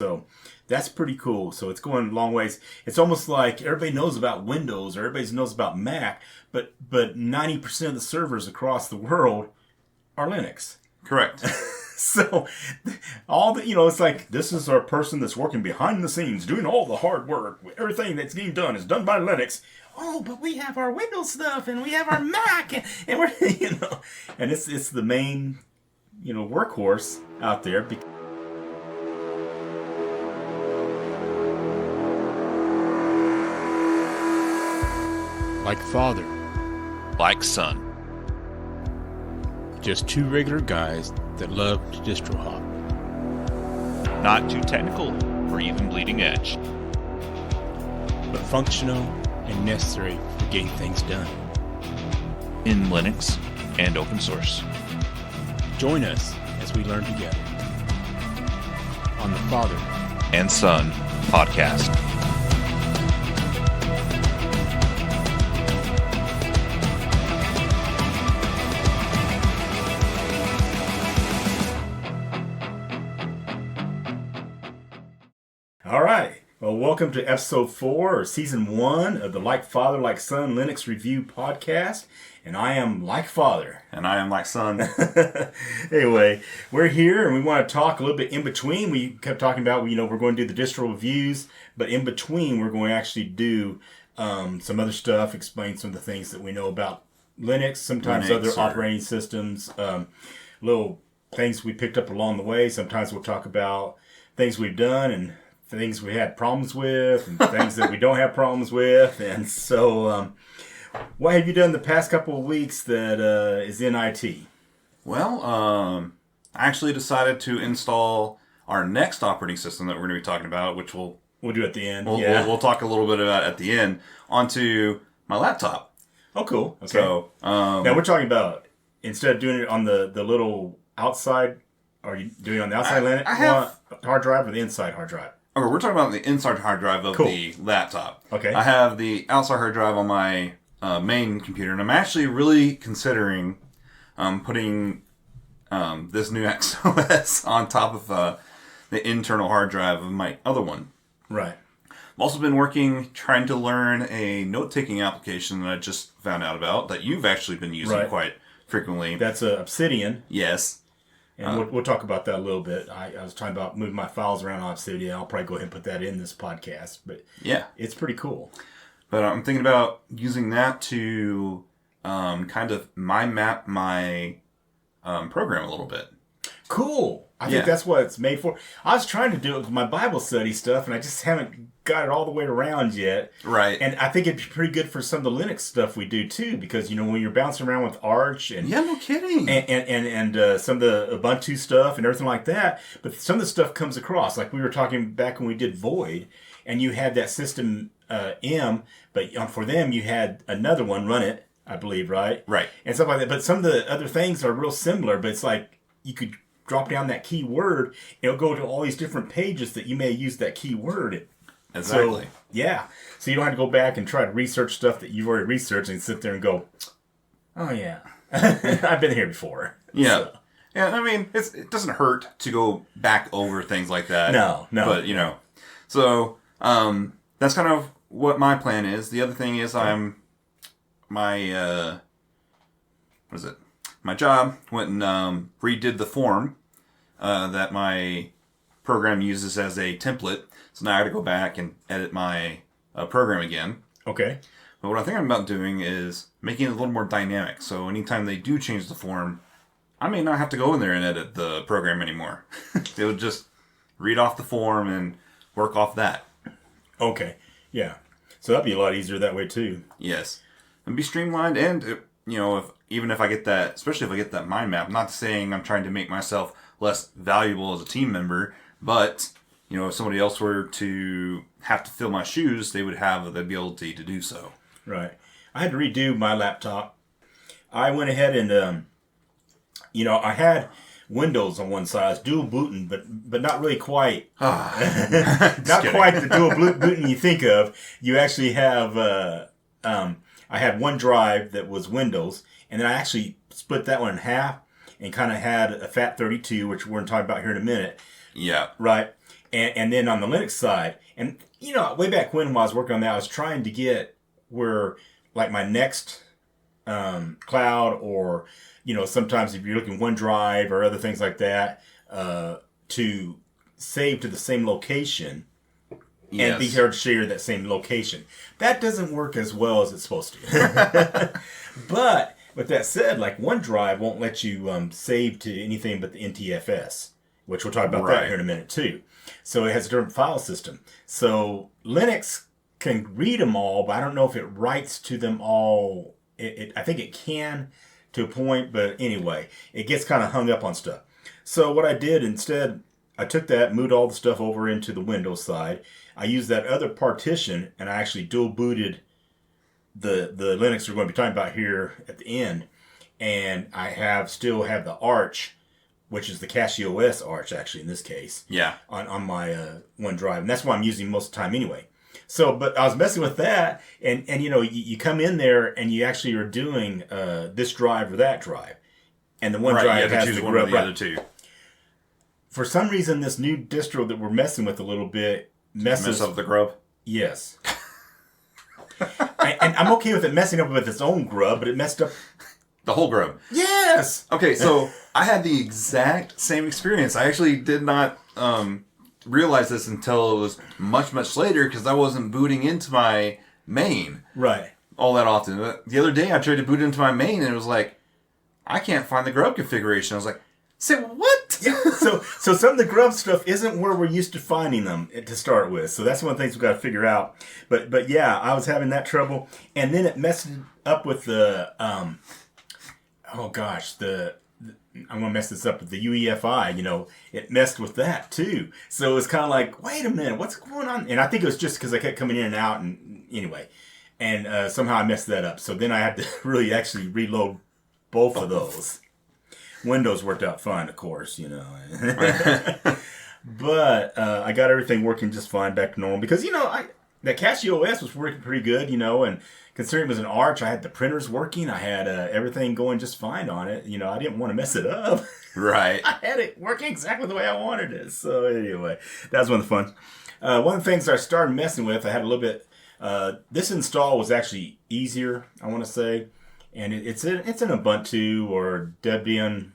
So that's pretty cool. So it's going a long ways. It's almost like everybody knows about Windows or everybody knows about Mac, but 90% of the servers across the world are Linux. Correct. So all the, it's like, this is our person that's working behind the scenes, doing all the hard work. Everything that's getting done is done by Linux. Oh, but we have our Windows stuff and we have our Mac and we're, and it's the main, workhorse out there. Like father, like son. just two regular guys that love to distro hop. Not too technical or even bleeding edge. But functional and necessary for getting things done. In Linux and open source. Join us as we learn together on the Father and Son podcast. All right. Well, welcome to episode 4 or season 1 of the Like Father, Like Son Linux Review podcast. And I am like father. And I am like son. Anyway, we're here and we want to talk a little bit in between. We kept talking about, we're going to do the distro reviews, but in between we're going to actually do some other stuff, explain some of the things that we know about Linux, sometimes other operating systems, little things we picked up along the way. Sometimes we'll talk about things we've done and things we had problems with and things that we don't have problems with. And so, what have you done the past couple of weeks that is in IT? Well, I actually decided to install our next operating system that we're going to be talking about, which we'll do at the end. We'll talk a little bit about at the end, onto my laptop. Oh, cool. Okay. So, now we're talking about, instead of doing it on the little outside, are you doing it on the outside hard drive or the inside hard drive? Okay, we're talking about the inside hard drive of the laptop. Okay. I have the outside hard drive on my main computer, and I'm actually really considering putting this new NixOS on top of the internal hard drive of my other one. Right. I've also been trying to learn a note-taking application that I just found out about that you've actually been using quite frequently. That's Obsidian. Yes. And we'll talk about that a little bit. I was talking about moving my files around on Obsidian. I'll probably go ahead and put that in this podcast. But yeah, it's pretty cool. But I'm thinking about using that to kind of mind map my program a little bit. Cool. I think that's what it's made for. I was trying to do it with my Bible study stuff, and I just haven't got it all the way around yet. Right. And I think it'd be pretty good for some of the Linux stuff we do, too, because, when you're bouncing around with Arch and... Yeah, no kidding. And some of the Ubuntu stuff and everything like that, but some of the stuff comes across. Like we were talking back when we did Void, and you had that system M, but for them, you had another one run it, I believe, right? Right. And stuff like that. But some of the other things are real similar, but it's like you could drop down that keyword, it'll go to all these different pages that you may use that keyword. Exactly. So, yeah. So you don't have to go back and try to research stuff that you've already researched and sit there and go, oh, yeah, I've been here before. Yeah. So. Yeah, I mean, it doesn't hurt to go back over things like that. No. But, so that's kind of what my plan is. The other thing is my job went and redid the form that my program uses as a template. So now I got to go back and edit my program again. Okay. But what I think I'm about doing is making it a little more dynamic. So anytime they do change the form, I may not have to go in there and edit the program anymore. They would just read off the form and work off that. Okay. Yeah. So that'd be a lot easier that way too. Yes. And be streamlined, and if I get that, especially if I get that mind map, I'm not saying I'm trying to make myself less valuable as a team member, but if somebody else were to have to fill my shoes, they would have the ability to do so. Right. I had to redo my laptop. I went ahead and, I had Windows on one side. I was dual booting, but not really quite. Not quite the dual booting you think of. You actually have, I had one drive that was Windows, and then I actually split that one in half and kind of had a FAT32, which we're going to talk about here in a minute. Yeah. Right. And then on the Linux side, and way back when I was working on that, I was trying to get where like my next cloud, or sometimes if you're looking OneDrive or other things like that, to save to the same location. Yes. And be able to share that same location. That doesn't work as well as it's supposed to. But with that said, like OneDrive won't let you save to anything but the NTFS, which we'll talk about that here in a minute too. So it has a different file system. So Linux can read them all, but I don't know if it writes to them all. I think it can to a point, but anyway, it gets kind of hung up on stuff. So what I did instead, I took that, moved all the stuff over into the Windows side. I used that other partition, and I actually dual booted the Linux we're going to be talking about here at the end. And I still have the Arch, which is the CachyOS Arch, actually, in this case. Yeah. On my OneDrive. And that's what I'm using most of the time anyway. So, but I was messing with that, and you come in there, and you actually are doing this drive or that drive. And the OneDrive has the Grub. The other two. For some reason, this new distro that we're messing with a little bit messes up the Grub. Yes. And I'm okay with it messing up with its own Grub, but it messed up the whole Grub. Yes. Okay, so I had the exact same experience. I actually did not realize this until it was much, much later, because I wasn't booting into my main all that often. The other day, I tried to boot into my main, and it was like, I can't find the Grub configuration. I was like, say what? Yeah. So some of the Grub stuff isn't where we're used to finding them to start with. So that's one of the things we've got to figure out. But yeah, I was having that trouble, and then it messed up with the I'm gonna mess this up with the UEFI. It messed with that too. So it was kind of like, wait a minute, what's going on? And I think it was just because I kept coming in and out, and anyway, and somehow I messed that up. So then I had to really actually reload both of those. Windows worked out fine, of course, But I got everything working just fine, back to normal. Because, the CachyOS was working pretty good, and considering it was an Arch, I had the printers working. I had everything going just fine on it. I didn't want to mess it up. Right. I had it working exactly the way I wanted it. So anyway, that was one of the fun. One of the things I started messing with, I had a little bit, this install was actually easier, I want to say. And it's an Ubuntu or Debian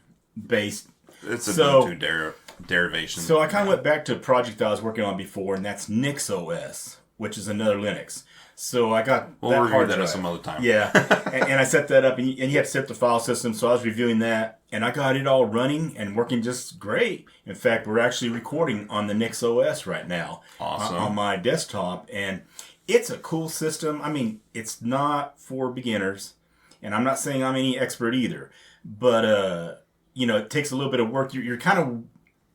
based. It's an Ubuntu derivation. So I kind of went back to a project I was working on before, and that's NixOS, which is another Linux. So I got we'll review that at some other time. Yeah, and I set that up, and you have to set the file system. So I was reviewing that, and I got it all running and working just great. In fact, we're actually recording on the NixOS right now. Awesome. On my desktop, and it's a cool system. I mean, it's not for beginners. And I'm not saying I'm any expert either, but, it takes a little bit of work. You're kind of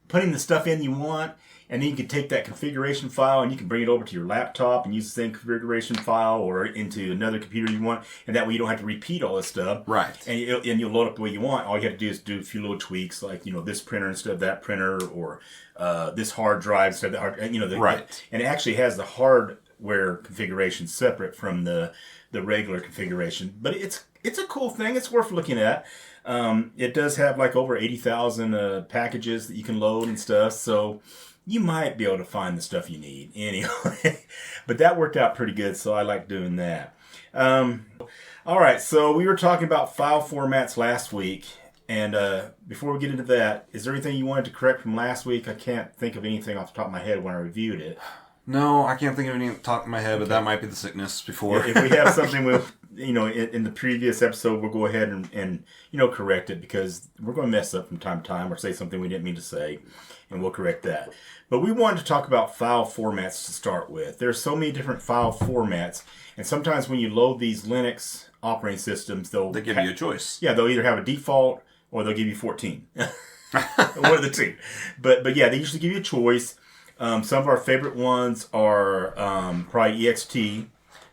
putting the stuff in you want, and then you can take that configuration file and you can bring it over to your laptop and use the same configuration file or into another computer you want, and that way you don't have to repeat all this stuff. Right. And you'll load up the way you want. All you have to do is do a few little tweaks, like, this printer instead of that printer, or this hard drive instead of that hard, right. And it actually has the hardware configuration separate from the regular configuration. But it's a cool thing. It's worth looking at. It does have like over 80,000 packages that you can load and stuff. So you might be able to find the stuff you need anyway. But that worked out pretty good. So I like doing that. All right. So we were talking about file formats last week. And before we get into that, is there anything you wanted to correct from last week? I can't think of anything off the top of my head when I reviewed it. No, I can't think of any top of my head, but that might be the sickness before. If we have something with, in the previous episode, we'll go ahead and correct it, because we're going to mess up from time to time or say something we didn't mean to say, and we'll correct that. But we wanted to talk about file formats to start with. There's so many different file formats, and sometimes when you load these Linux operating systems, they give you a choice. Yeah, they'll either have a default or they'll give you 14. One of the two. But yeah, they usually give you a choice. Some of our favorite ones are probably EXT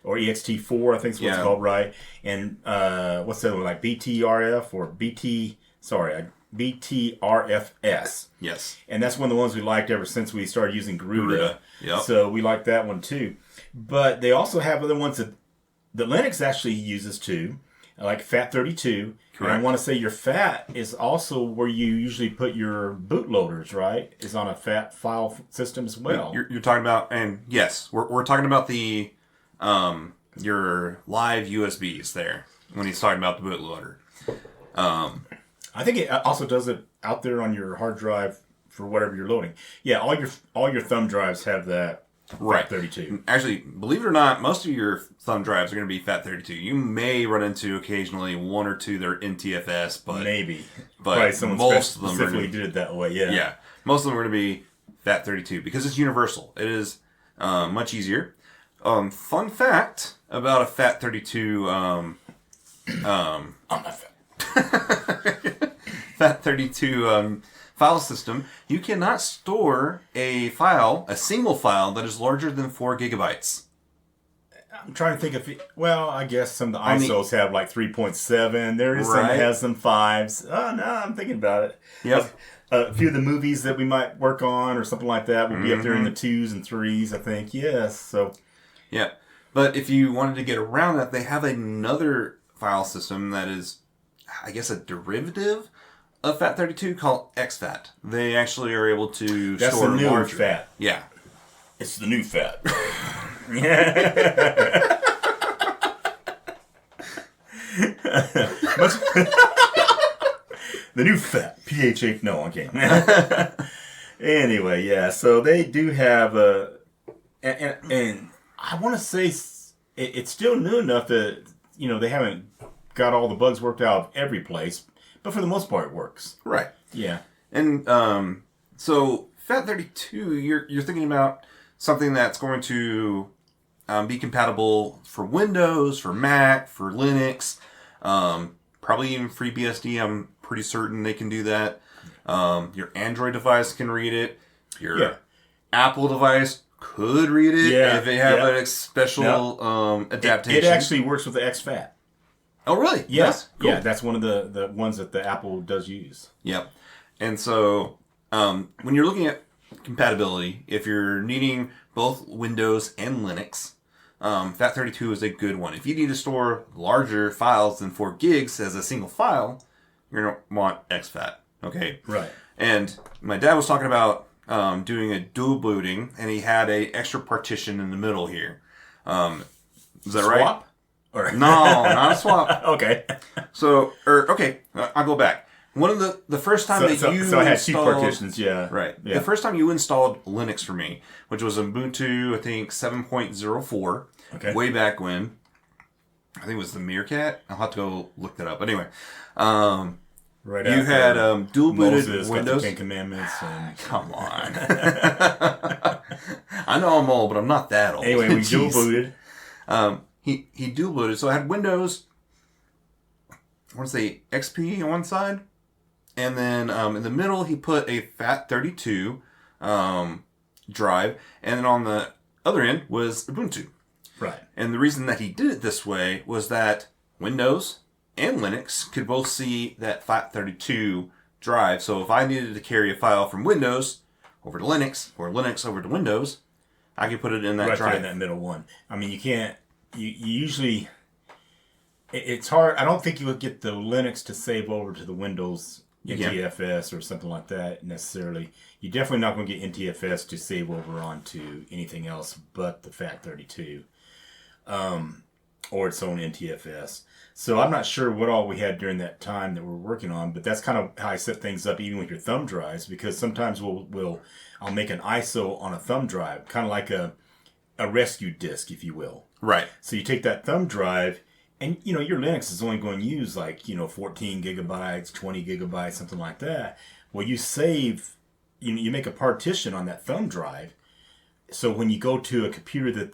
or EXT4, I think is what it's called, right? And what's the other one, like BTRF or Btrfs. Yes. And that's one of the ones we liked ever since we started using Garuda. Yep. So we like that one too. But they also have other ones that Linux actually uses too. like FAT32. And I want to say your FAT is also where you usually put your bootloaders, right? Is on a FAT file system as well. You're talking about, and yes, we're talking about the your live USBs there when he's talking about the bootloader. I think it also does it out there on your hard drive for whatever you're loading. Yeah, all your thumb drives have that. Right. FAT32. Actually, believe it or not, most of your thumb drives are going to be FAT32. You may run into occasionally one or two that are NTFS, but maybe. But probably someone most of them specifically did it that way. Yeah. Yeah, most of them are going to be FAT32 because it's universal. It is much easier. Fun fact about a FAT32. I'm not fat. FAT32 file system, you cannot store a single file that is larger than 4 gigabytes. I'm trying to think of well, I guess some of the ISOs have like 3.7. There is some that has some 5s. Oh, no, I'm thinking about it. Yep. A few of the movies that we might work on or something like that will be up there in the 2s and 3s, I think. Yes. So. Yeah. But if you wanted to get around that, they have another file system that is, I guess, a derivative of FAT32 called ExFat. They actually are able to That's store the new larger. FAT. Yeah. It's the new FAT. The new FAT. PH8. No, okay. Anyway, yeah. So they do have and I want to say it's still new enough that they haven't got all the bugs worked out of every place, but for the most part, it works. Right. Yeah. And so FAT32, you're thinking about something that's going to be compatible for Windows, for Mac, for Linux, probably even FreeBSD. I'm pretty certain they can do that. Your Android device can read it. Your Apple device could read it if they have a special adaptation. It actually works with the ExFat. Oh, really? Yes. Cool. Yeah, that's one of the ones that the Apple does use. Yep. And so when you're looking at compatibility, if you're needing both Windows and Linux, FAT32 is a good one. If you need to store larger files than 4 gigs as a single file, you're going to want ExFat. Okay? Right. And my dad was talking about doing a dual booting, and he had a extra partition in the middle here. Is that right? Swap? Or No, not a swap. Okay. So, I'll go back. One of the first time So I had 2 partitions, yeah. Right. Yeah. The first time you installed Linux for me, which was Ubuntu, I think 7.04. Okay. Way back when. I think it was the Meerkat. I'll have to go look that up. Anyway, Right. You had dual booted Moses Windows. got the 10 Commandments. And... Come on. I know I'm old, but I'm not that old. Anyway, we dual booted. He dual booted, so I had Windows. I want to say XP on one side, and then in the middle he put a FAT32 drive, and then on the other end was Ubuntu. Right. And the reason that he did it this way was that Windows and Linux could both see that FAT32 drive. So if I needed to carry a file from Windows over to Linux, or Linux over to Windows, I could put it in that right drive. there in that middle one. I mean, you can't. You usually. It's hard. I don't think you would get the Linux to save over to the Windows NTFS or something like that necessarily. You're definitely not going to get NTFS to save over onto anything else but the FAT32, or its own NTFS. So I'm not sure what all we had during that time that we're working on, but that's kind of how I set things up, even with your thumb drives, because sometimes I'll make an ISO on a thumb drive, kind of like a rescue disk, if you will. Right. So you take that thumb drive, and your Linux is only going to use 14 gigabytes, 20 gigabytes, something like that. Well, you save, you make a partition on that thumb drive. So when you go to a computer that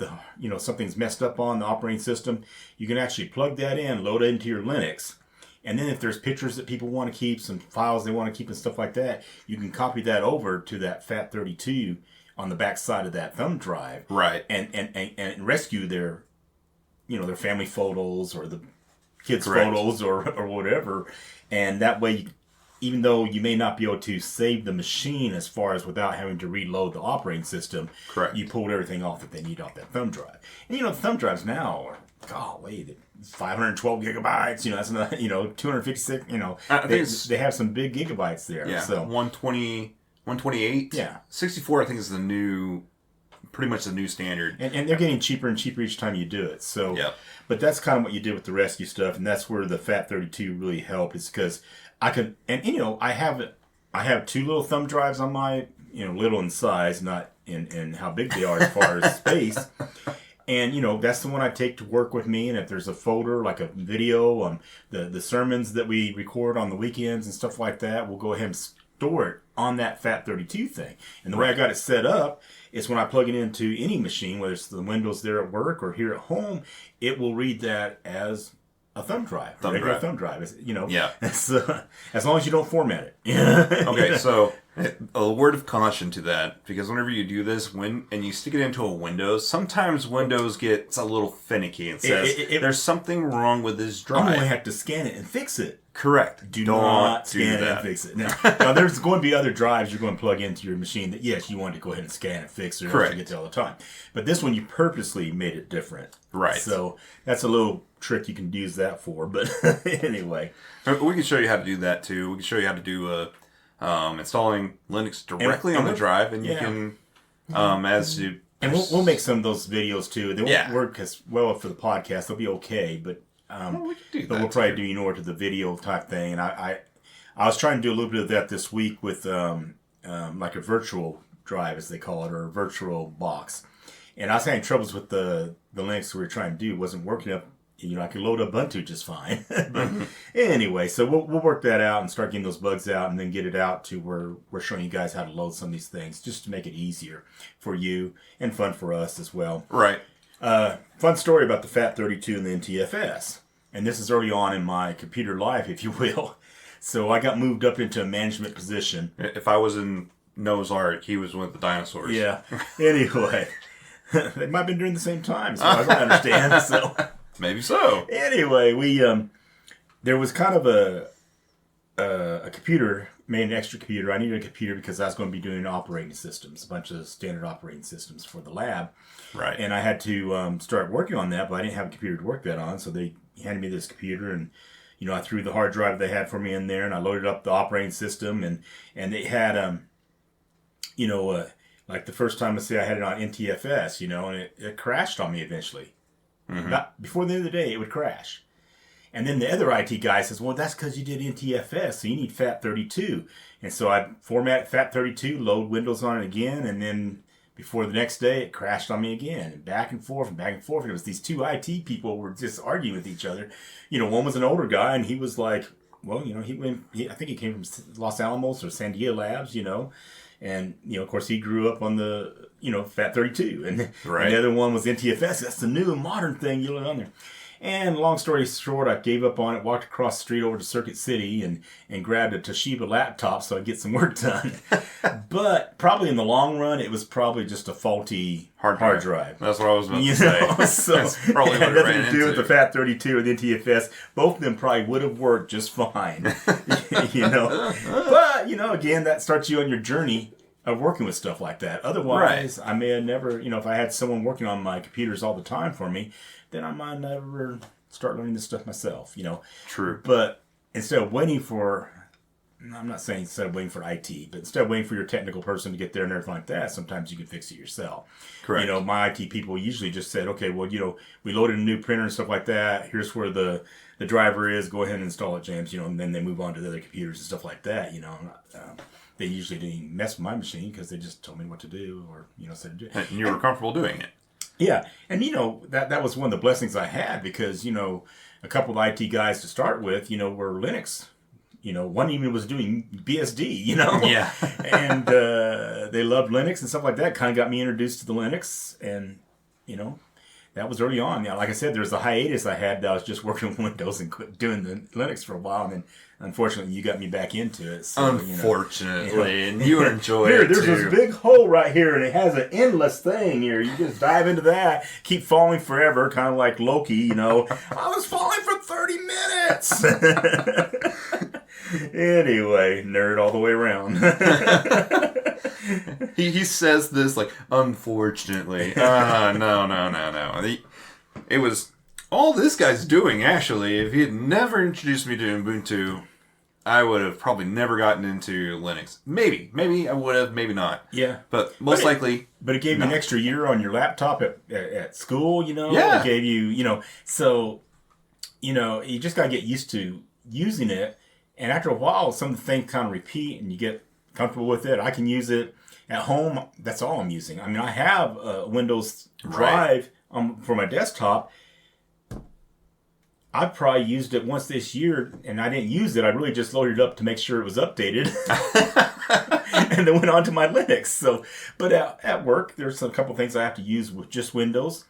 something's messed up on the operating system, you can actually plug that in, load it into your Linux, and then if there's pictures that people want to keep, some files they want to keep and stuff like that, you can copy that over to that FAT32 on the back side of that thumb drive, right, and rescue their their family photos or the kids' Correct. photos or whatever, and that way even though you may not be able to save the machine as far as without having to reload the operating system, Correct. You pulled everything off that they need off that thumb drive. And the thumb drives now are, golly, 512 gigabytes, that's not, 256, I think they have some big gigabytes there. Yeah, So 120, 128. Yeah. 64, I think, is pretty much the new standard. And they're getting cheaper and cheaper each time you do it. So, Yep. But that's kind of what you did with the rescue stuff, and that's where the FAT32 really helped. Is because I could, and I have two little thumb drives on my, little in size, not in how big they are as far as space. And that's the one I take to work with me. And if there's a folder like a video on the sermons that we record on the weekends and stuff like that, we'll go ahead and store it on that FAT32 thing. And the way I got it set up is when I plug it into any machine, whether it's the Windows there at work or here at home, it will read that as a thumb drive, regular thumb drive. Yeah. As long as you don't format it. Okay, so a word of caution to that, because whenever you do this, and you stick it into a Windows, sometimes Windows gets a little finicky and says, there's something wrong with this drive. I'm going to have to scan it and fix it. Correct. Do not scan it and fix it. Now, there's going to be other drives you're going to plug into your machine that, yes, you want to go ahead and scan and fix it, or else you get to all the time. But this one, you purposely made it different. Right. So that's a little trick you can use that for. But anyway. We can show you how to do that, too. We can show you how to do installing Linux directly on the drive, and you can, as you... And we'll make some of those videos, too. They won't work as well for the podcast. They'll be okay, but... we can do but that we'll probably do to the video type thing, and I was trying to do a little bit of that this week with like a virtual drive, as they call it, or a virtual box. And I was having troubles with the Linux we were trying to do. It wasn't working up. I could load Ubuntu just fine. But anyway, so we'll work that out and start getting those bugs out, and then get it out to where we're showing you guys how to load some of these things, just to make it easier for you and fun for us as well. Right. Fun story about the FAT32 and the NTFS. And this is early on in my computer life, if you will. So I got moved up into a management position. If I was in Noah's Ark, he was with the dinosaurs. Yeah. Anyway, they might have been during the same time, as far as I understand. So maybe so. Anyway, we there was kind of a computer, made an extra computer. I needed a computer because I was going to be doing operating systems, a bunch of standard operating systems for the lab. Right. And I had to start working on that, but I didn't have a computer to work that on, so they handed me this computer, and I threw the hard drive they had for me in there, and I loaded up the operating system, and they had like the first time, let's say I had it on NTFS, and it crashed on me eventually. About before the end of the day, it would crash. And then the other IT guy says, well, that's because you did NTFS, so you need FAT32. And so I format FAT32, load Windows on it again, and then before the next day, it crashed on me again. And back and forth and back and forth. And it was these two IT people were just arguing with each other. One was an older guy, and he was like, well, I think he came from Los Alamos or Sandia Labs, And, of course, he grew up on the, FAT32. And the other one was NTFS. That's the new and modern thing you learn on there. And long story short, I gave up on it, walked across the street over to Circuit City and grabbed a Toshiba laptop so I could get some work done. But probably in the long run, it was probably just a faulty hard drive. That's what I was about to say. So that's probably what it had nothing to do with the FAT32 or the NTFS. Both of them probably would have worked just fine. But, again, that starts you on your journey of working with stuff like that. Otherwise, I may have never, if I had someone working on my computers all the time for me, then I might never start learning this stuff myself, True. But instead of waiting for, I'm not saying instead of waiting for IT, but instead of waiting for your technical person to get there and everything like that, sometimes you can fix it yourself. Correct. My IT people usually just said, okay, well, we loaded a new printer and stuff like that. Here's where the driver is. Go ahead and install it, James, and then they move on to the other computers and stuff like that, They usually didn't mess with my machine because they just told me what to do or, said to do. And you were comfortable doing it. Yeah, and that was one of the blessings I had because a couple of IT guys to start with were Linux. One even was doing BSD. Yeah, and they loved Linux and stuff like that. Kind of got me introduced to the Linux, and that was early on. Like I said, there was a hiatus I had that I was just working with Windows and quit doing the Linux for a while, and then unfortunately you got me back into it. So, unfortunately, and you enjoy here, it there's too. this big hole right here, and it has an endless thing here. You just dive into that, keep falling forever, kind of like Loki. I was falling for 30 minutes. Anyway, nerd all the way around. He says this like, unfortunately. No. It was all this guy's doing, actually. If he had never introduced me to Ubuntu, I would have probably never gotten into Linux. Maybe I would have, maybe not. Yeah. But most likely... But it gave you an extra year on your laptop at school, you know? Yeah. It gave you, you know, so, you know, you just got to get used to using it. And after a while, some things kind of repeat and you get comfortable with it. I can use it at home. That's all I'm using. I mean, I have a Windows Drive for my desktop. I probably used it once this year, and I didn't use it. I really just loaded it up to make sure it was updated, and then went on to my Linux. So, but at work, there's a couple things I have to use with just Windows.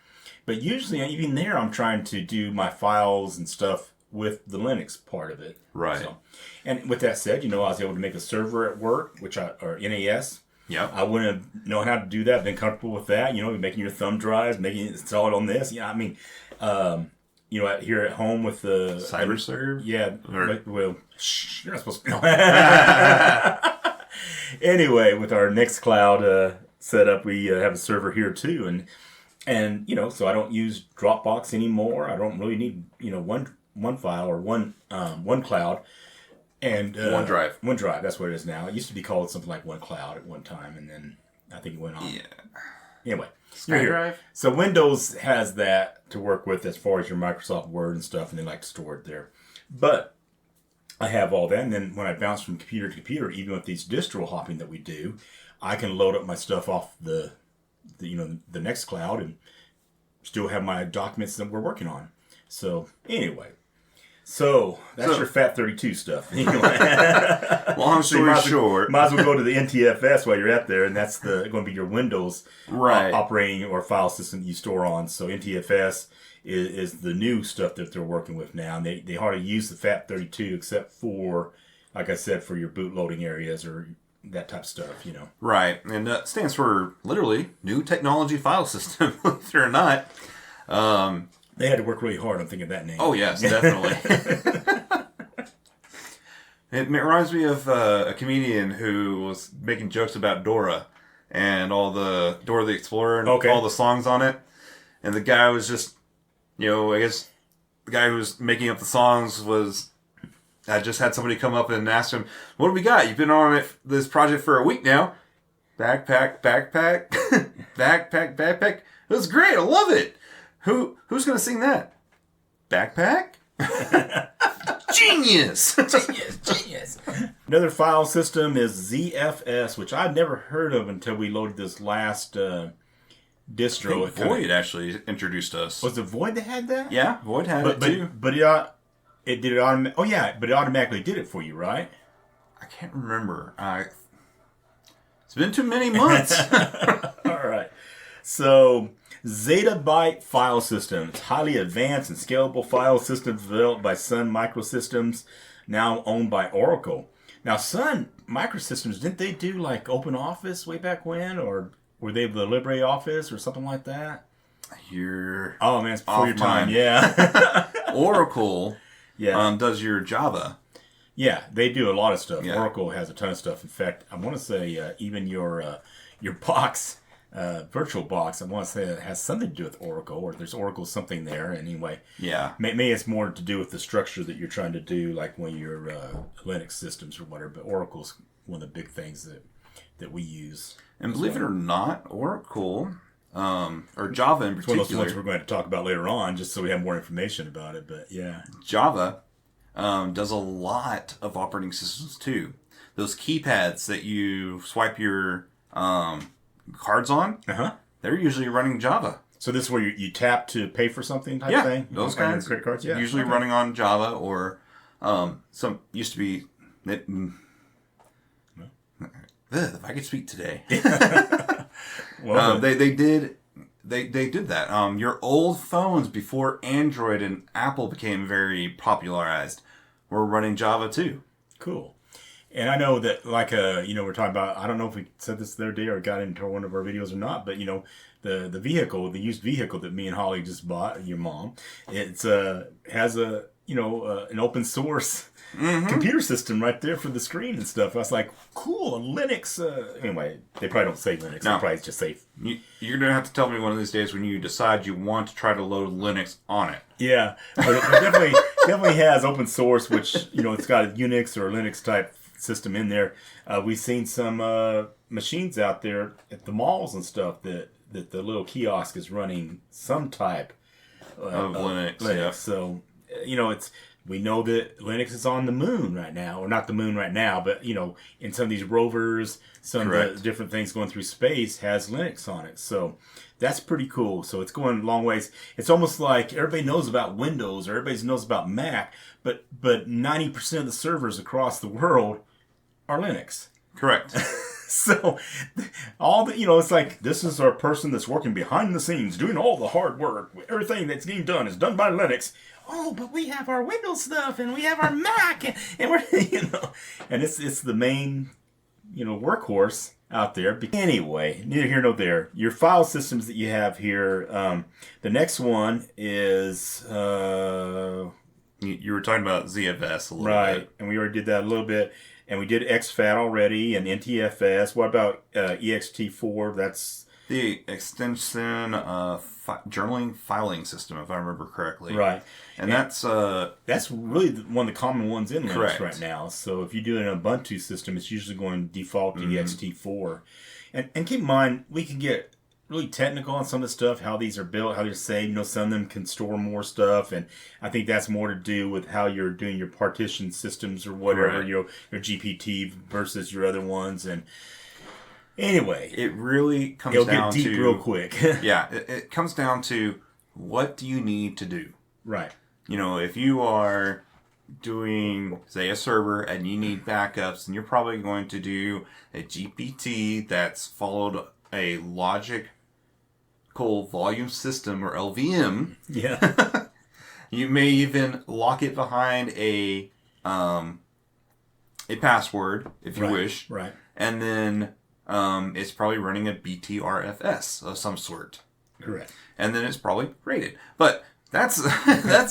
But usually, even there, I'm trying to do my files and stuff with the Linux part of it. Right. So, and with that said, you know, I was able to make a server at work, or NAS. Yeah. I wouldn't have known how to do that, been comfortable with that. You know, making your thumb drives, making it install it on this. Yeah, I mean, you know, here at home with the CyberServe? Yeah. Or... Well, you're not supposed to. Anyway, with our NixCloud setup, we have a server here too, and you know, so I don't use Dropbox anymore. I don't really need, you know, one file or one cloud. And OneDrive. OneDrive, that's what it is now. It used to be called something like OneCloud at one time, and then I think it went on. Yeah. Anyway, SkyDrive. So Windows has that to work with as far as your Microsoft Word and stuff, and they like to store it there. But I have all that, and then when I bounce from computer to computer, even with these distro hopping that we do, I can load up my stuff off the NextCloud and still have my documents that we're working on. So anyway. So, that's your FAT32 stuff. Anyway. Long story short. Might as well go to the NTFS while you're at there, and that's going to be your Windows operating or file system that you store on. So, NTFS is the new stuff that they're working with now. And they hardly use the FAT32 except for, like I said, for your bootloading areas or that type of stuff, you know. Right. And that stands for, literally, New Technology File System, believe it or not. They had to work really hard on thinking of that name. Oh, yes, definitely. It reminds me of a comedian who was making jokes about Dora and all the Dora the Explorer and all the songs on it. And the guy was just, you know, I guess the guy who was making up the songs I just had somebody come up and ask him, what do we got? You've been on this project for a week now. Backpack. Backpack. It was great. I love it. Who's going to sing that? Backpack? Genius! Genius. Another file system is ZFS, which I'd never heard of until we loaded this last distro. Void actually introduced us. Was it Void that had that? Yeah, Void had it too. But it did it automatically. Oh yeah, but it automatically did it for you, right? I can't remember. It's been too many months. All right. So, Zettabyte file system. It's highly advanced and scalable file system developed by Sun Microsystems, now owned by Oracle. Now, Sun Microsystems, didn't they do like OpenOffice way back when? Or were they the LibreOffice or something like that? Oh man, it's before your time. Yeah. Oracle does your Java. Yeah, they do a lot of stuff. Yeah. Oracle has a ton of stuff. In fact, I want to say even your box, virtual box, I want to say it has something to do with Oracle, or there's Oracle something there. Anyway, yeah, maybe it's more to do with the structure that you're trying to do, like one of your Linux systems or whatever. But Oracle's one of the big things that we use. And believe it or not, Oracle, or Java in particular, it's one of those ones we're going to talk about later on, just so we have more information about it. But yeah, Java does a lot of operating systems too. Those keypads that you swipe your cards on, they're usually running Java. So this is where you tap to pay for something type thing? Those kinds. Credit cards? Yeah. Usually running on Java or some used to be... if I could speak today. Well, they did that. Your old phones before Android and Apple became very popularized were running Java too. Cool. And I know that, like, we're talking about, I don't know if we said this the other day or got into one of our videos or not, but, the used vehicle that me and Holly just bought, your mom, it's has a, an open source computer system right there for the screen and stuff. I was like, cool, Linux. Anyway, they probably don't say Linux. No. They probably just say... You're going to have to tell me one of these days when you decide you want to try to load Linux on it. Yeah, but it definitely has open source, which, it's got a Unix or Linux type system in there. We've seen some machines out there at the malls and stuff that the little kiosk is running some type Of Linux. Yeah. So, we know that Linux is on the moon right now, or not the moon right now, but, in some of these rovers, some of the different things going through space has Linux on it. So that's pretty cool. So it's going a long ways. It's almost like everybody knows about Windows, or everybody knows about Mac, but 90% of the servers across the world are Linux. Correct. So all the, it's like, this is our person that's working behind the scenes, doing all the hard work. Everything that's getting done is done by Linux. Oh, but we have our Windows stuff, and we have our Mac, and we're, and it's the main, workhorse out there. Anyway, neither here nor there. Your file systems that you have here, the next one is... You were talking about ZFS a little bit. Right, and we already did that a little bit. And we did ExFat already, and NTFS. What about ext4? That's... The extension journaling filing system, if I remember correctly. Right. And that's really one of the common ones in Linux correct. Right now. So if you do an Ubuntu system, it's usually going to default to ext4. And keep in mind, we can get really technical on some of the stuff, how these are built, how they're saved. Some of them can store more stuff, and I think that's more to do with how you're doing your partition systems or whatever, right. your GPT versus your other ones. And anyway, it really comes it'll down get deep to real quick. Yeah, it comes down to what do you need to do. Right. If you are doing, say, a server and you need backups, and you're probably going to do a GPT that's followed a logical volume system, or LVM. Yeah. You may even lock it behind a password if you wish. Right. And then it's probably running a Btrfs of some sort. Correct. And then it's probably rated. But that's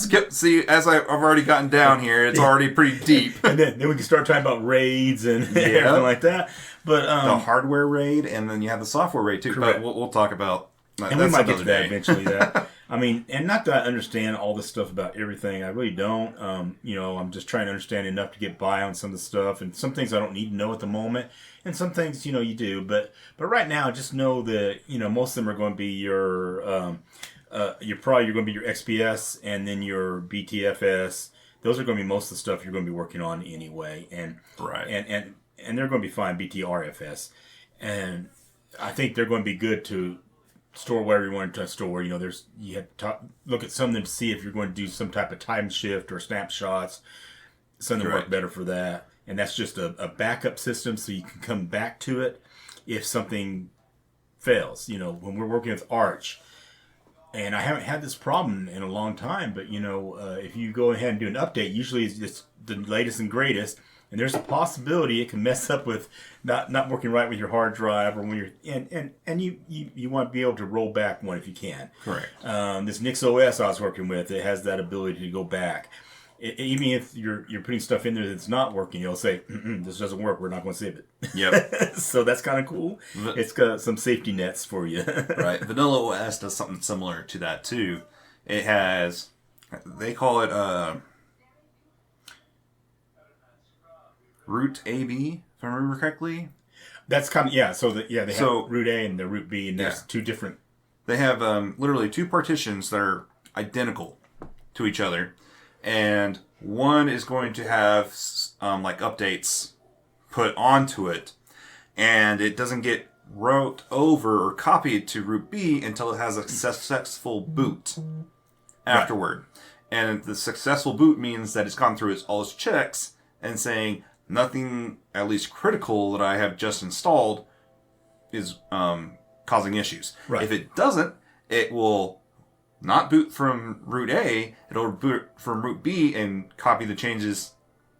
good. See, as I've already gotten down here, it's already pretty deep. And then we can start talking about raids and everything like that. But the hardware raid, and then you have the software raid too. Correct. But we'll talk about and we might get to that eventually. I mean, and not that I understand all this stuff about everything. I really don't. I'm just trying to understand enough to get by on some of the stuff, and some things I don't need to know at the moment, and some things you do. But right now, just know that most of them are going to be your you're going to be your XPS and then your BTFS. Those are going to be most of the stuff you're going to be working on anyway, and they're going to be fine. BTRFS, and I think they're going to be good to store wherever you want to store. You have to look at some of them to see if you're going to do some type of time shift or snapshots. Some of them work better for that, and that's just a backup system, so you can come back to it if something fails. When we're working with Arch. And I haven't had this problem in a long time, but if you go ahead and do an update, usually it's the latest and greatest, and there's a possibility it can mess up with not working right with your hard drive, or when you're and you want to be able to roll back one if you can. Correct. This NixOS I was working with, it has that ability to go back. Even if you're putting stuff in there that's not working, you'll say, this doesn't work, we're not going to save it. Yep. So that's kind of cool. It's got some safety nets for you. Right. Vanilla OS does something similar to that, too. It has, they call it root AB, if I remember correctly. That's kind of, yeah. So, they have root A and the root B, and there's two different. They have literally two partitions that are identical to each other. And one is going to have updates put onto it, and it doesn't get wrote over or copied to root B until it has a successful boot afterward. Right. And the successful boot means that it's gone through all its checks and saying nothing, at least critical, that I have just installed is causing issues. Right. If it doesn't, it will not boot from root A, it'll boot from root B and copy the changes,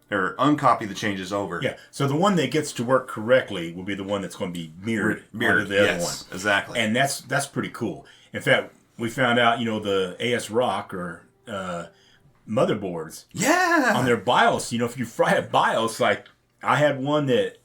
or uncopy the changes over. Yeah, so the one that gets to work correctly will be the one that's going to be mirrored onto the other one. Exactly. And that's pretty cool. In fact, we found out, the AS Rock, or motherboards. Yeah. On their BIOS. If you fry a BIOS, like I had one that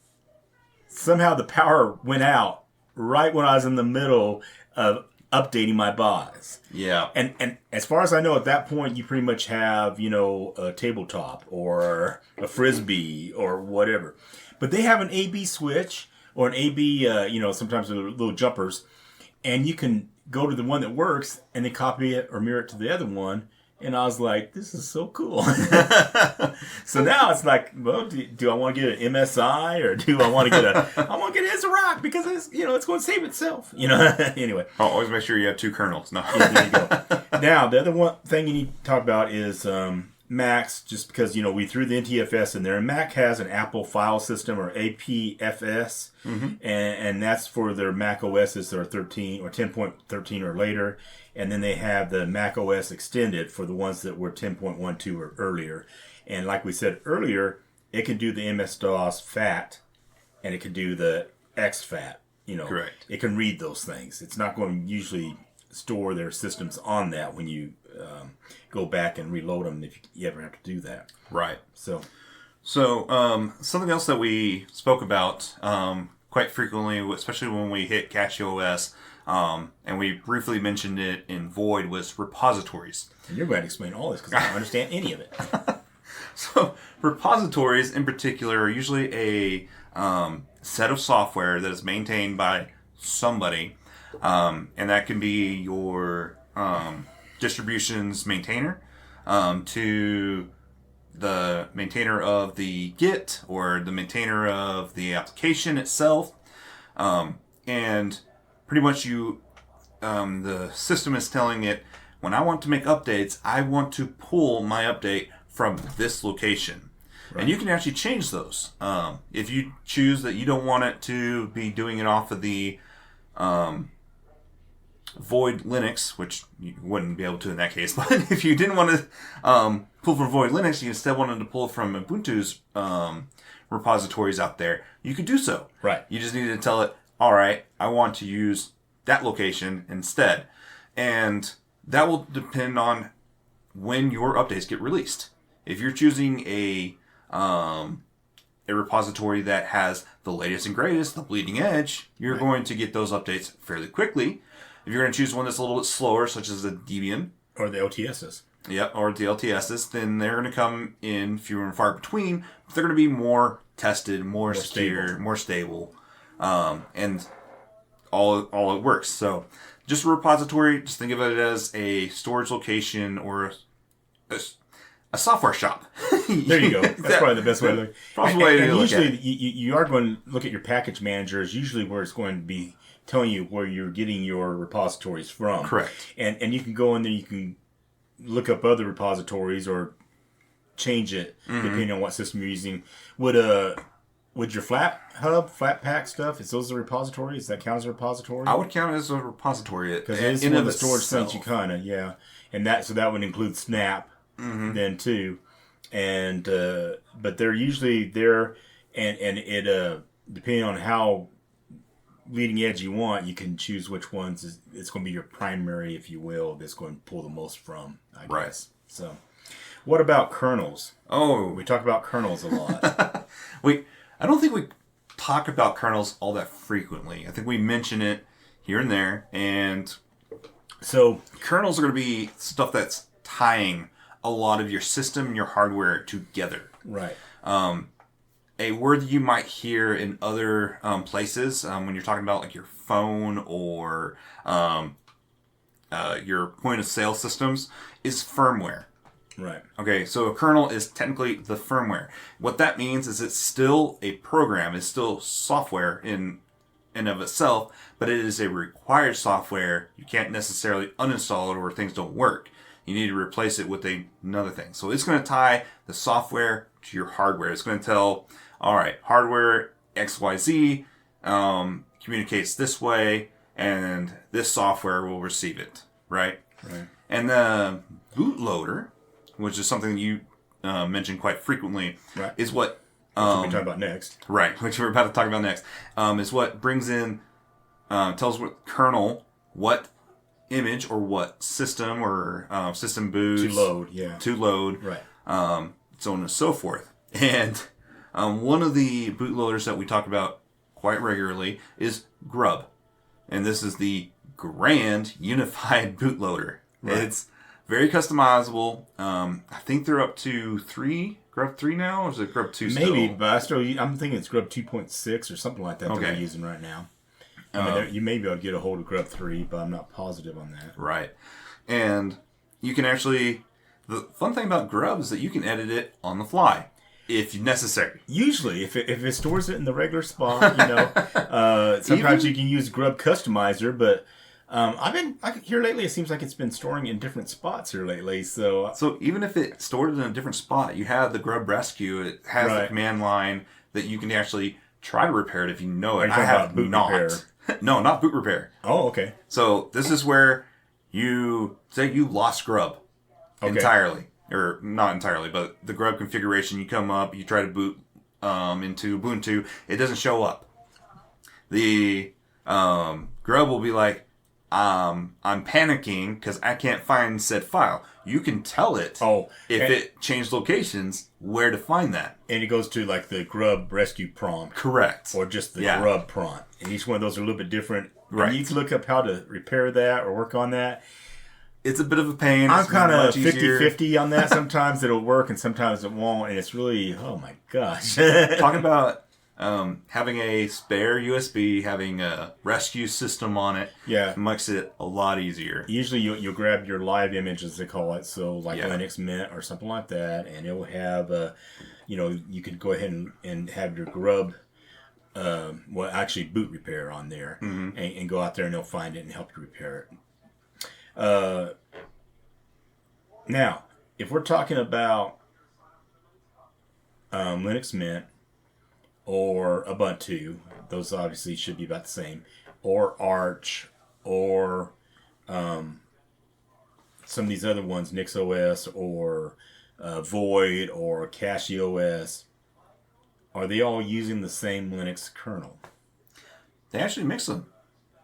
somehow the power went out right when I was in the middle of updating my BIOS. Yeah. And as far as I know, at that point, you pretty much have, a tabletop or a Frisbee or whatever. But they have an AB switch or an AB, sometimes they're little jumpers. And you can go to the one that works and then copy it or mirror it to the other one. And I was like, this is so cool. So now it's like, well, do I want to get an MSI or do I want to get I want to get Isorock because it's going to save itself. Anyway. Always make sure you have 2 kernels. No. Yeah, there you go. Now, the other one thing you need to talk about is Macs, just because, we threw the NTFS in there. And Mac has an Apple file system or APFS. And that's for their Mac OSs that are 13 or 10.13 or later. And then they have the Mac OS extended for the ones that were 10.12 or earlier. And like we said earlier, it can do the MS-DOS FAT and it can do the ExFat. Correct. It can read those things. It's not going to usually store their systems on that when you go back and reload them if you ever have to do that. Right. So something else that we spoke about quite frequently, especially when we hit CacheOS, and we briefly mentioned it in Void, was repositories. And you're going to explain all this because I don't understand any of it. So repositories in particular are usually a set of software that is maintained by somebody, and that can be your distribution's maintainer, to the maintainer of the Git or the maintainer of the application itself, and pretty much the system is telling it, when I want to make updates, I want to pull my update from this location. Right. And you can actually change those. If you choose that you don't want it to be doing it off of the Void Linux, which you wouldn't be able to in that case, but if you didn't want to pull from Void Linux, you instead wanted to pull from Ubuntu's repositories out there, you could do so. Right. You just needed to tell it, all right, I want to use that location instead. And that will depend on when your updates get released. If you're choosing a repository that has the latest and greatest, the bleeding edge, you're going to get those updates fairly quickly. If you're going to choose one that's a little bit slower, such as the Debian, or the LTSs. Yep, or the LTSs, then they're going to come in fewer and far between. But they're going to be more tested, more secure, more stable, and all it works. So just a repository, just think of it as a storage location or a software shop. There you go. That's probably the best way to look. And usually you are going to look at your package manager is usually where it's going to be telling you where you're getting your repositories from. Correct. And you can go in there, you can look up other repositories or change it depending on what system you're using. Would your Flatpak stuff, is those a repository? Does that count as a repository? I would count it as a repository. Because it is one of the storage things you kind of, yeah. And that would include Snap then too. And but they're usually there, and it depending on how leading edge you want, you can choose which ones it's going to be your primary, if you will, that's going to pull the most from, I guess. Right. So, what about kernels? Oh, we talk about kernels a lot. I don't think we talk about kernels all that frequently. I think we mention it here and there, and so kernels are going to be stuff that's tying a lot of your system and your hardware together. Right. A word that you might hear in other places when you're talking about like your phone or your point of sale systems is firmware. Right. Okay, so a kernel is technically the firmware. What that means is it's still a program, it's still software in and of itself, but it is a required software. You can't necessarily uninstall it or things don't work. You need to replace it with another thing. So it's going to tie the software to your hardware. It's going to tell, all right, hardware XYZ communicates this way, and this software will receive it, right? Right. And the bootloader, which is something you mentioned quite frequently, right, is what which we'll be talking about next. Right, which we're about to talk about next, is what brings in, tells what kernel what image or what system or system boots To load, yeah. to load, Right. so on and so forth. And one of the bootloaders that we talk about quite regularly is Grub, and this is the Grand Unified Bootloader. Right. It's very customizable. I think they're up to Grub 3 now, or is it Grub 2 still? Maybe, but I'm thinking it's Grub 2.6 or something like that that Okay. we're using right now. I mean, you may be able to get a hold of Grub 3, but I'm not positive on that. Right. And you can actually... The fun thing about Grub is that you can edit it on the fly, if necessary. Usually, if it stores it in the regular spot, sometimes you can use Grub Customizer, but here lately, it seems like it's been storing in different spots here lately. So even if it stored it in a different spot, you have the Grub Rescue. It has the command line that you can actually try to repair it if you know it. I have boot not. repair. No, not boot repair. Oh, okay. So this is where you say you lost Grub entirely. Or not entirely, but the Grub configuration, you come up, you try to boot into Ubuntu, it doesn't show up. The Grub will be like, I'm panicking because I can't find said file. You can tell it if it changed locations where to find that. And it goes to like the Grub Rescue prompt. Correct. Or just the Grub prompt. And each one of those are a little bit different. Right. And you can look up how to repair that or work on that. It's a bit of a pain. I'm kind of 50-50 on that. Sometimes it'll work and sometimes it won't. And it's really, oh my gosh. Talking about having a spare USB, having a rescue system on it, makes it a lot easier. Usually you'll grab your live image, as they call it, so like Linux Mint or something like that, and it will have, you can go ahead and have your Grub, boot repair on there, and go out there and they'll find it and help you repair it. Now, if we're talking about Linux Mint or Ubuntu, those obviously should be about the same, or Arch, or some of these other ones, NixOS, or Void, or CachyOS, are they all using the same Linux kernel? They actually mix them.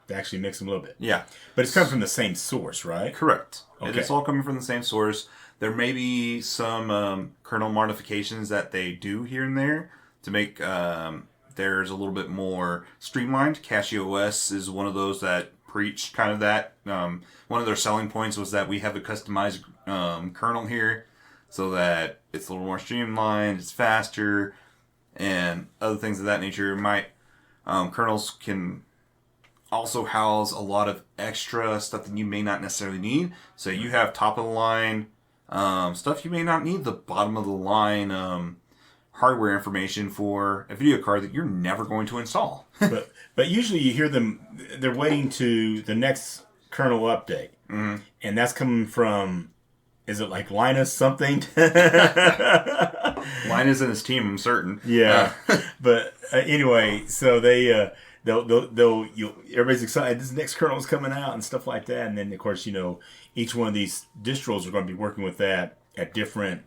They actually mix them a little bit. Yeah. But it's coming from the same source, right? Correct. Okay. It's all coming from the same source. There may be some kernel modifications that they do here and there to make theirs a little bit more streamlined. CachyOS is one of those that preach kind of that. One of their selling points was that we have a customized kernel here so that it's a little more streamlined, it's faster, and other things of that nature. Kernels can also house a lot of extra stuff that you may not necessarily need. So you have top of the line stuff you may not need, the bottom of the line hardware information for a video card that you're never going to install. but usually you hear them, they're waiting to the next kernel update. Mm-hmm. And that's coming from, is it like Linus something? Linus and his team, I'm certain. Yeah. But anyway, so everybody's excited. This next kernel is coming out and stuff like that. And then, of course, each one of these distros are going to be working with that at different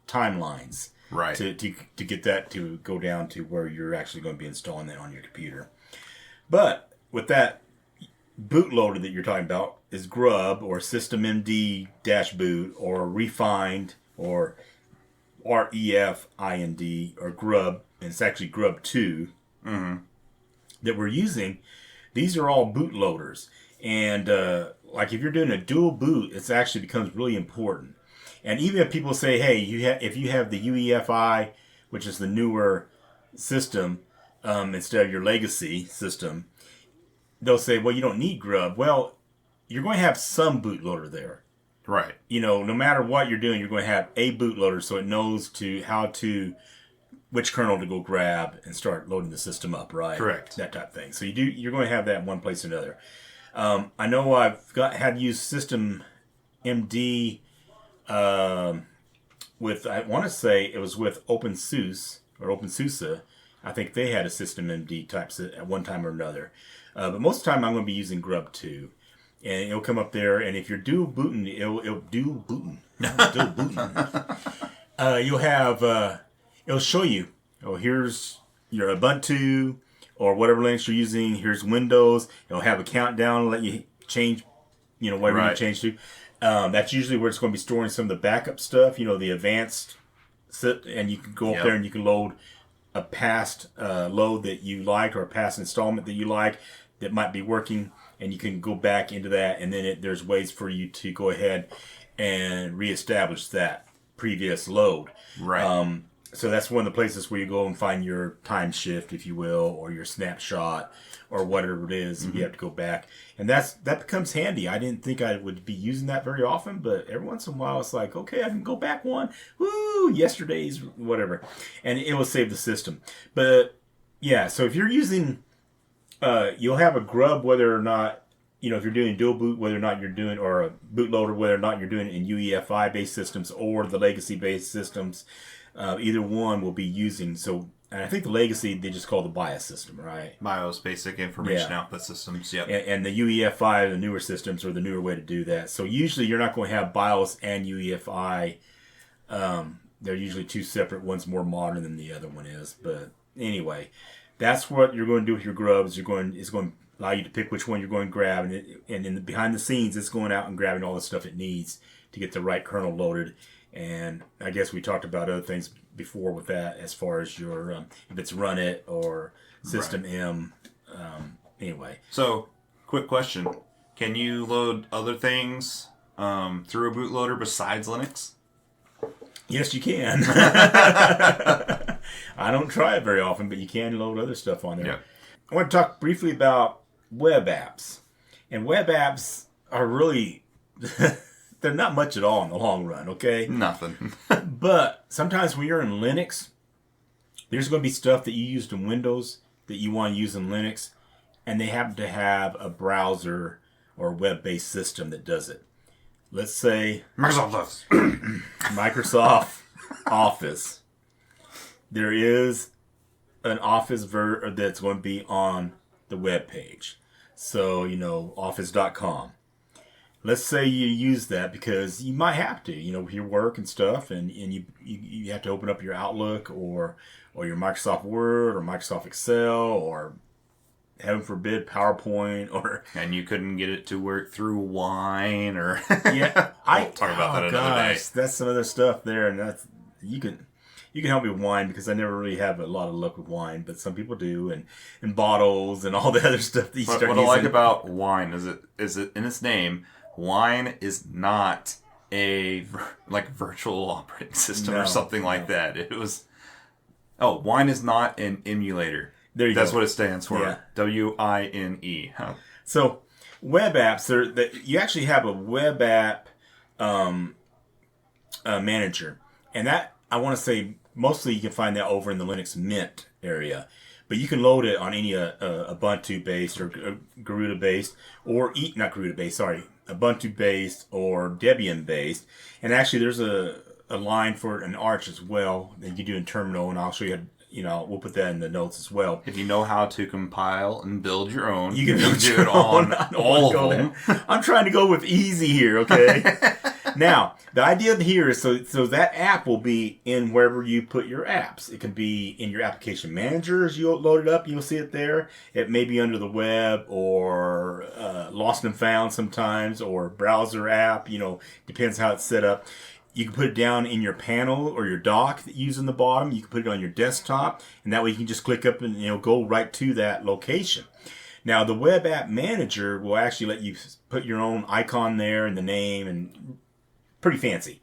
timelines. Right. To get that to go down to where you're actually going to be installing that on your computer. But with that bootloader that you're talking about is Grub or systemmd-boot or refined or REFIND or Grub, and it's actually Grub 2 that we're using. These are all bootloaders. And like if you're doing a dual boot, it actually becomes really important. And even if people say, hey, if you have the UEFI, which is the newer system, instead of your legacy system, they'll say, well, you don't need Grub. Well, you're going to have some bootloader there. Right. No matter what you're doing, you're going to have a bootloader so it knows which kernel to go grab and start loading the system up, right? Correct. That type of thing. So you're going to have that in one place or another. I know I've had used systemd with, I want to say it was with OpenSUSE or OpenSUSE. I think they had a systemd type at one time or another. But most of the time I'm going to be using Grub 2. And it'll come up there, and if you're dual booting, it'll dual booting. You'll have, it'll show you, here's your Ubuntu, or whatever Linux you're using, here's Windows. It'll have a countdown, let you change whatever you Right. change to. That's usually where it's going to be storing some of the backup stuff, the advanced, and you can go up there and you can load a past load that you like or a past installment that you like that might be working, and you can go back into that, and then there's ways for you to go ahead and reestablish that previous load. Right. So that's one of the places where you go and find your time shift, if you will, or your snapshot, or whatever it is. You have to go back, and that becomes handy. I didn't think I would be using that very often, but every once in a while, it's like, okay, I can go back one. Woo! Yesterday's whatever, and it will save the system. But yeah, so if you're using, you'll have a Grub whether or not. If you're doing dual boot, whether or not you're doing, or a bootloader, whether or not you're doing it in UEFI based systems or the legacy based systems, either one will be using. So, and I think the legacy they just call the BIOS system, right? BIOS, basic information output systems. Yep. And the UEFI, the newer systems, are the newer way to do that. So usually you're not going to have BIOS and UEFI. They're usually two separate. One's more modern than the other one is. But anyway, that's what you're going to do with your Grubs. It's going to allow you to pick which one you're going to grab, and behind the scenes, it's going out and grabbing all the stuff it needs to get the right kernel loaded. And I guess we talked about other things before with that, as far as your if it's run it or system M. Anyway, so quick question: can you load other things through a bootloader besides Linux? Yes, you can. I don't try it very often, but you can load other stuff on there. Yep. I want to talk briefly about web apps. And web apps are really, they're not much at all in the long run, okay? Nothing. But sometimes when you're in Linux, there's going to be stuff that you used in Windows that you want to use in Linux, and they happen to have a browser or web-based system that does it. Let's say Microsoft Office. There is an Office that's going to be on the web page. So, office.com. Let's say you use that because you might have to, with your work and stuff, and you have to open up your Outlook or your Microsoft Word or Microsoft Excel or, heaven forbid, PowerPoint and you couldn't get it to work through Wine or yeah. We'll talk about that another day. That's some other stuff there, and that's you can help me with Wine because I never really have a lot of luck with Wine, but some people do, and bottles and all the other stuff that you start using. What I like about Wine is it in its name. Wine is not a virtual operating system or something like that. It was Wine is not an emulator. There you That's go. what it stands for. Yeah. WINE. So web apps, you actually have a web app manager, and that I want to say mostly you can find that over in the Linux Mint area. But you can load it on any Ubuntu-based or Garuda-based, or not Garuda-based, sorry, Ubuntu-based or Debian-based. And actually, there's a line for an Arch as well that you can do in Terminal, and I'll show you. We'll put that in the notes as well. If you know how to compile and build your own, You can do it on all of them. I'm trying to go with easy here, okay? Now, the idea here is so that app will be in wherever you put your apps. It can be in your application manager as you load it up. You'll see it there. It may be under the web or lost and found sometimes, or browser app. Depends how it's set up. You can put it down in your panel or your dock that you use in the bottom. You can put it on your desktop, and that way you can just click up and go right to that location. Now, the Web App Manager will actually let you put your own icon there and the name, and pretty fancy.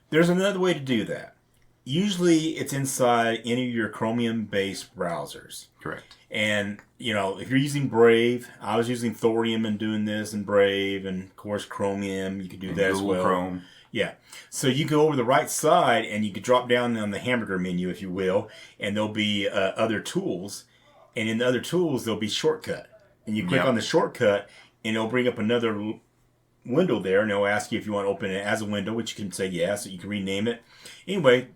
There's another way to do that. Usually, it's inside any of your Chromium-based browsers. Correct. And, if you're using Brave, I was using Thorium and doing this in Brave, and, of course, Chromium, you could do that as well. Chrome. Yeah. So you go over the right side and you can drop down on the hamburger menu, if you will, and there'll be other tools. And in the other tools, there'll be shortcut. And you click on the shortcut and it'll bring up another window there, and it'll ask you if you want to open it as a window, which you can say yes, so you can rename it. Anyway,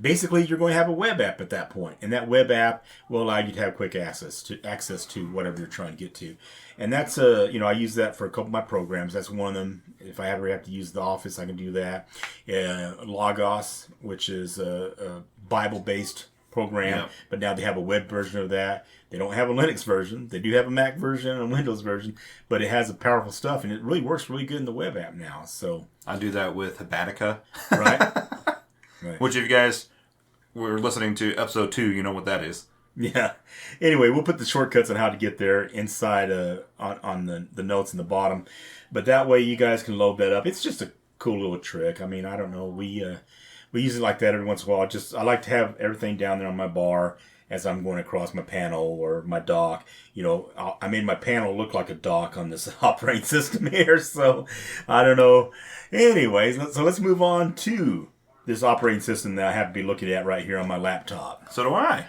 basically you're going to have a web app at that point. And that web app will allow you to have quick access to whatever you're trying to get to. And that's, I use that for a couple of my programs. That's one of them. If I ever have to use the Office, I can do that. Logos, which is a Bible-based program, Yep. but now they have a web version of that. They don't have a Linux version. They do have a Mac version and a Windows version, but it has a powerful stuff, and it really works really good in the web app now. So I do that with Habatica. right, right. Which if you guys were listening to episode 2, you know what that is. Yeah. Anyway, we'll put the shortcuts on how to get there inside on the notes in the bottom, but that way you guys can load that up. It's just a cool little trick. I mean, I don't know. We use it like that every once in a while. I like to have everything down there on my bar as I'm going across my panel or my dock. You know, I made my panel look like a dock on this operating system here, so I don't know. Anyways, so let's move on to this operating system that I have to be looking at right here on my laptop. So do I.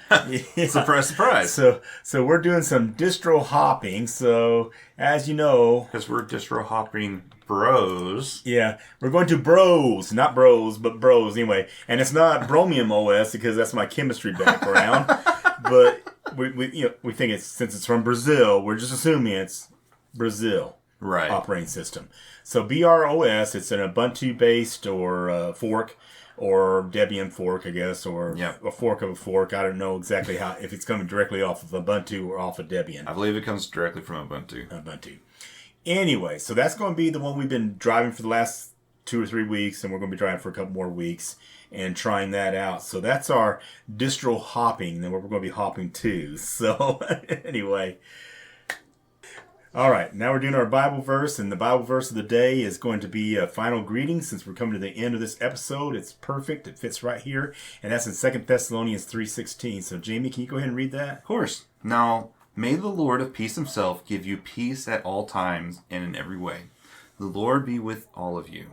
Yeah. Surprise, surprise. So we're doing some distro hopping. So as you know, Because we're distro hopping bros. yeah, we're going to bros, not bros, but bros anyway. And it's not Bromium OS because that's my chemistry background. But we think since it's from Brazil, we're just assuming it's Brazil Right. operating system. So BROS, it's an Ubuntu based or fork or Debian fork, I guess, or Yep. a fork of a fork. I don't know exactly if it's coming directly off of Ubuntu or off of Debian. I believe it comes directly from Ubuntu. Ubuntu. Anyway, so that's going to be the one we've been driving for the last 2 or 3 weeks, and we're going to be driving for a couple more weeks and trying that out. So that's our distro hopping, and we're going to be hopping too. So anyway. All right, now we're doing our Bible verse, and the Bible verse of the day is going to be a final greeting since we're coming to the end of this episode. It's perfect. It fits right here, and that's in 2 Thessalonians 3:16. So, Jamie, can you go ahead and read that? Of course. Now, may the Lord of peace himself give you peace at all times and in every way. The Lord be with all of you.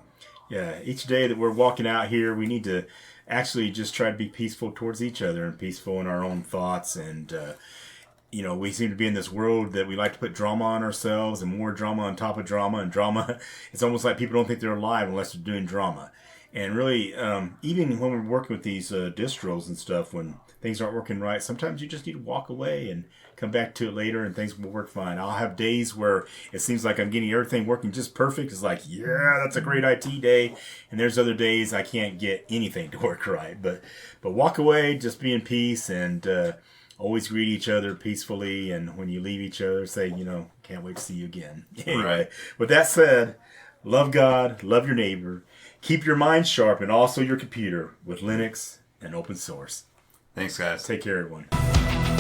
Yeah, each day that we're walking out here, we need to actually just try to be peaceful towards each other and peaceful in our own thoughts. And, we seem to be in this world that we like to put drama on ourselves and more drama on top of drama. And drama, it's almost like people don't think they're alive unless they're doing drama. And really, even when we're working with these distros and stuff, when things aren't working right, sometimes you just need to walk away and come back to it later and things will work fine. I'll have days where it seems like I'm getting everything working just perfect. It's like, yeah, that's a great IT day. And there's other days I can't get anything to work right. But walk away, just be in peace, and always greet each other peacefully. And when you leave each other, say, can't wait to see you again. Anyway, Right. With that said, love God, love your neighbor, keep your mind sharp and also your computer with Linux and open source. Thanks, guys. Take care, everyone.